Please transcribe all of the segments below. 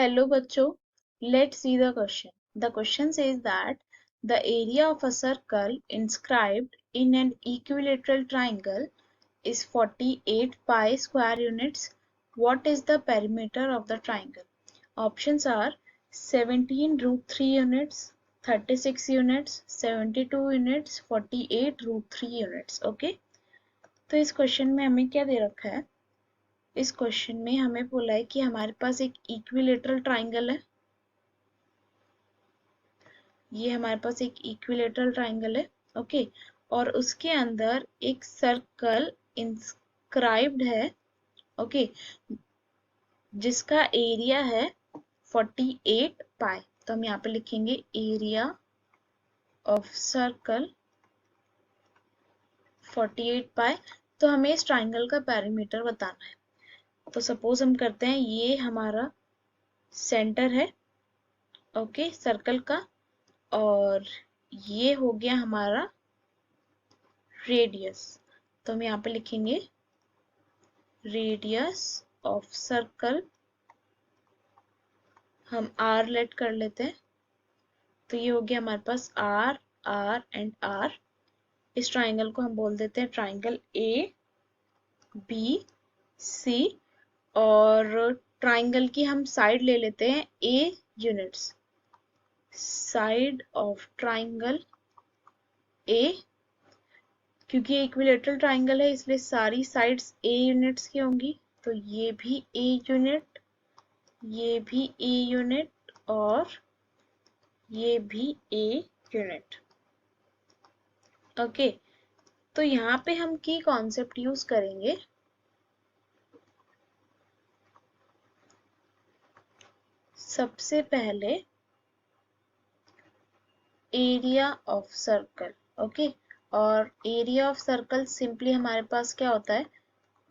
Hello बच्चों, let's see the question. The question says that the area of a circle inscribed in an equilateral triangle is 48 pi square units. What is the perimeter of the triangle? Options are 17 root 3 units, 36 units, 72 units, 48 root 3 units. Okay? तो इस question में हमें क्या दे रखा है? इस question में हमें बोला है कि हमारे पास एक इक्विलेटरल ट्राइंगल है। ये हमारे पास एक इक्विलेटरल ट्राइंगल है, ओके, और उसके अंदर एक सर्कल इंस्क्राइब्ड है, ओके, जिसका एरिया है 48 पाई। तो हम यहाँ पे लिखेंगे एरिया ऑफ सर्कल 48 पाई। तो हमें इस ट्राइंगल का पेरीमीटर बताना है। तो सपोज हम करते हैं ये हमारा सेंटर है, ओके, सर्कल का, और ये हो गया हमारा रेडियस। तो हम यहाँ पे लिखेंगे रेडियस ऑफ सर्कल, हम r लेट कर लेते हैं। तो ये हो गया हमारे पास r, r एंड r। इस ट्राइंगल को हम बोल देते हैं ट्राइंगल ए बी सी, और ट्राइंगल की हम साइड ले लेते हैं a units. Side of triangle a, क्योंकि ये इक्विलेटरल ट्राइंगल है इसलिए सारी साइड्स a यूनिट्स की होंगी। तो ये भी a यूनिट, ये भी a यूनिट, और ये भी a यूनिट, ओके। तो यहाँ पे हम की कॉन्सेप्ट यूज करेंगे सबसे पहले एरिया ऑफ सर्कल, ओके। और एरिया ऑफ सर्कल सिंपली हमारे पास क्या होता है,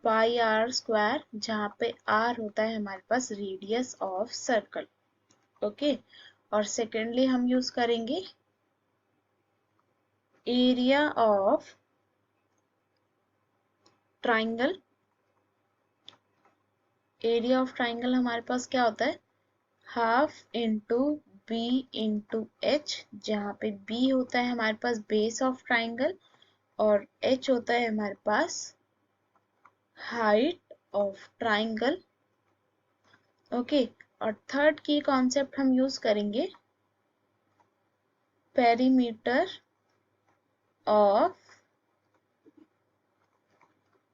पाई आर स्क्वायर, जहाँ पे आर होता है हमारे पास रेडियस ऑफ सर्कल, ओके। और सेकेंडली हम यूज करेंगे area of triangle. Area of triangle हमारे पास क्या होता है, half into B into H, जहाँ पे बी होता है हमारे पास बेस ऑफ ट्राइंगल और एच होता है हमारे पास हाइट ऑफ ट्राइंगल, ओके। और थर्ड की कॉन्सेप्ट हम यूज करेंगे पेरीमीटर ऑफ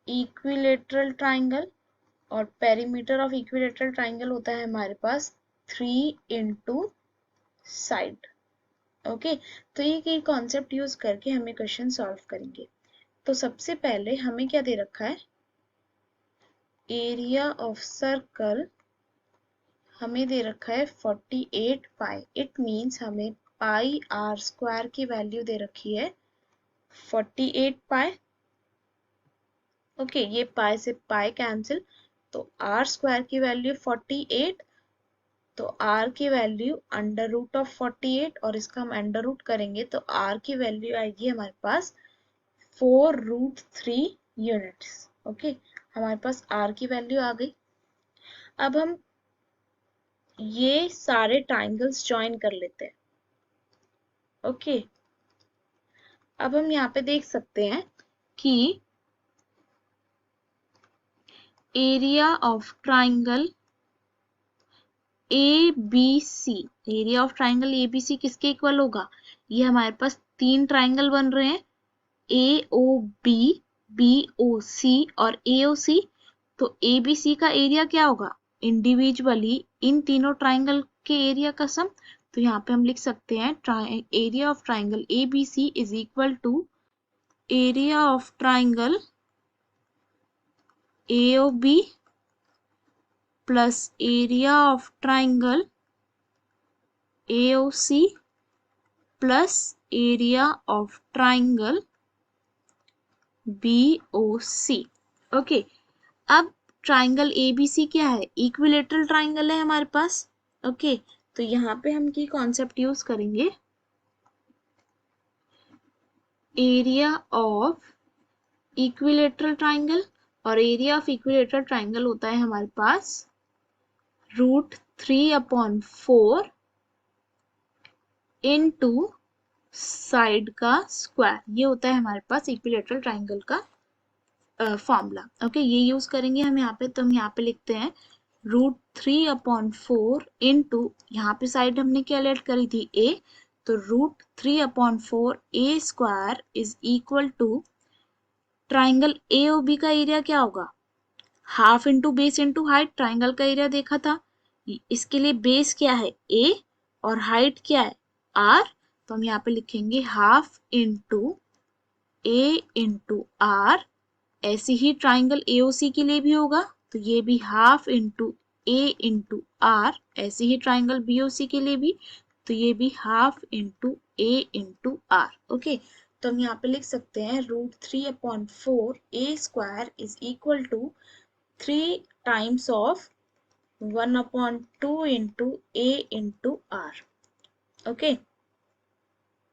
इक्विलेटरल ट्राइंगल, और पेरीमीटर ऑफ इक्विलेटरल ट्राइंगल होता है हमारे पास 3 इंटू साइड, ओके। तो ये कॉन्सेप्ट यूज करके हमें क्वेश्चन सॉल्व करेंगे। तो सबसे पहले हमें क्या दे रखा है, एरिया ऑफ सर्कल हमें दे रखा है 48 पाई। इट मीन्स हमें पाई आर स्क्वायर की वैल्यू दे रखी है 48 पाई, ओके। ये पाई से पाई कैंसिल, तो आर स्क्वायर की वैल्यू 48, तो r की वैल्यू अंडर रूट ऑफ 48, और इसका हम अंडर रूट करेंगे तो r की वैल्यू आएगी हमारे पास 4 रूट 3 यूनिट्स, ओके। हमारे पास r की वैल्यू आ गई। अब हम ये सारे ट्राइंगल्स ज्वाइन कर लेते हैं, ओके। अब हम यहाँ पे देख सकते हैं कि area of triangle ABC, area of triangle ABC किसके इक्वल होगा, ये हमारे पास 3 ट्राइंगल बन रहे हैं AOB, BOC और AOC। तो ABC का एरिया क्या होगा, इंडिविजुअली इन तीनों ट्राइंगल के एरिया का सम। तो यहाँ पे हम लिख सकते हैं area of triangle ABC is equal to area of triangle AOB plus area of triangle AOC plus area of triangle BOC, okay. अब ट्राइंगल ABC क्या है, इक्विलेटरल ट्राइंगल है हमारे पास, ओके। तो यहाँ पे हम की कॉन्सेप्ट यूज करेंगे एरिया ऑफ इक्विलेटरल ट्राइंगल, और एरिया ऑफ इक्विलेटरल ट्राइंगल होता है हमारे पास रूट 3/4 इनटू साइड का स्क्वायर, ये होता है हमारे पास इक्विलेटरल ट्राइंगल का फॉर्मूला। ओके, ये यूज करेंगे हम यहाँ पे, तो हम यहाँ पे लिखते हैं √3/4 इनटू, यहाँ पे साइड हमने क्या लेट करी थी a, तो √3/4 a square is equal to triangle A O B का एरिया क्या होगा, half into base into height. Triangle का एरिया देखा था, इसके लिए बेस क्या है a और हाइट क्या है r, तो हम यहाँ पे लिखेंगे half into a into r। ऐसे ही ट्राइंगल एओसी के लिए भी होगा, तो ये भी half into a into r। ऐसे ही ट्राइंगल बीओसी के लिए भी, तो ये भी half into a into r। Okay, तो हम यहाँ पे लिख सकते हैं √3/4 a square is equal to 3 times of 1/2 into a into r। Okay,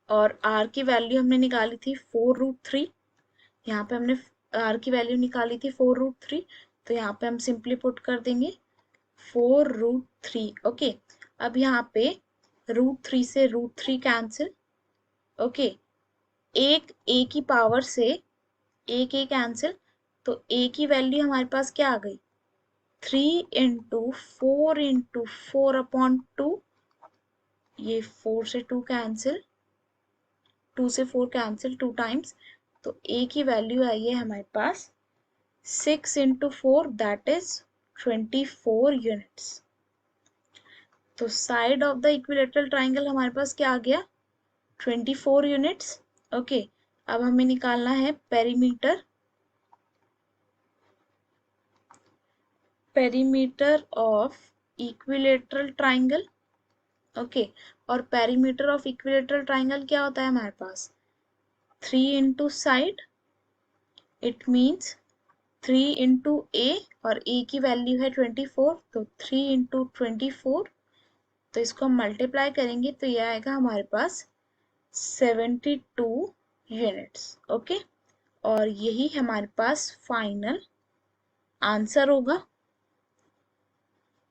और r की वैल्यू हमने निकाली थी 4√3, यहाँ पे हमने r की वैल्यू निकाली थी 4√3, तो यहाँ पे हम सिंपली पुट कर देंगे 4√3। ओके, अब यहाँ पे √3 से √3 कैंसिल। ओके, एक a की पावर से एक a कैंसिल, तो a की वैल्यू हमारे पास क्या आ गई 3 इंटू 4 इंटू 4/2, ये 4 से 2 कैंसिल, 2 से 4 कैंसिल 2 टाइम्स, तो a की वैल्यू आई है हमारे पास 6 इंटू 4 दैट इज 24 यूनिट्स। तो side of the equilateral triangle हमारे पास क्या आ गया 24 यूनिट्स। ओके, अब हमें निकालना है perimeter, perimeter of equilateral triangle. Okay, और पेरीमीटर ऑफ इक्विलेटरल ट्राइंगल क्या होता है हमारे पास 3 into side, it means 3 into a, और ए की वैल्यू है 24, तो 3 इंटू 24, तो इसको हम मल्टीप्लाई करेंगे तो ये आएगा हमारे पास 72 यूनिट्स। ओके, और यही हमारे पास फाइनल आंसर होगा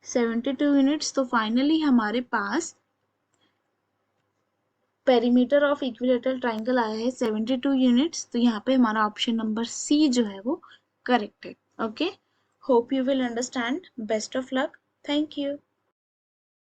72 यूनिट्स। तो फाइनली हमारे पास पेरीमीटर ऑफ इक्विलेटरल ट्राइंगल आया है 72 यूनिट्स। तो यहाँ पे हमारा ऑप्शन नंबर सी जो है वो करेक्ट है। Okay, hope you will understand. Best of luck, thank you.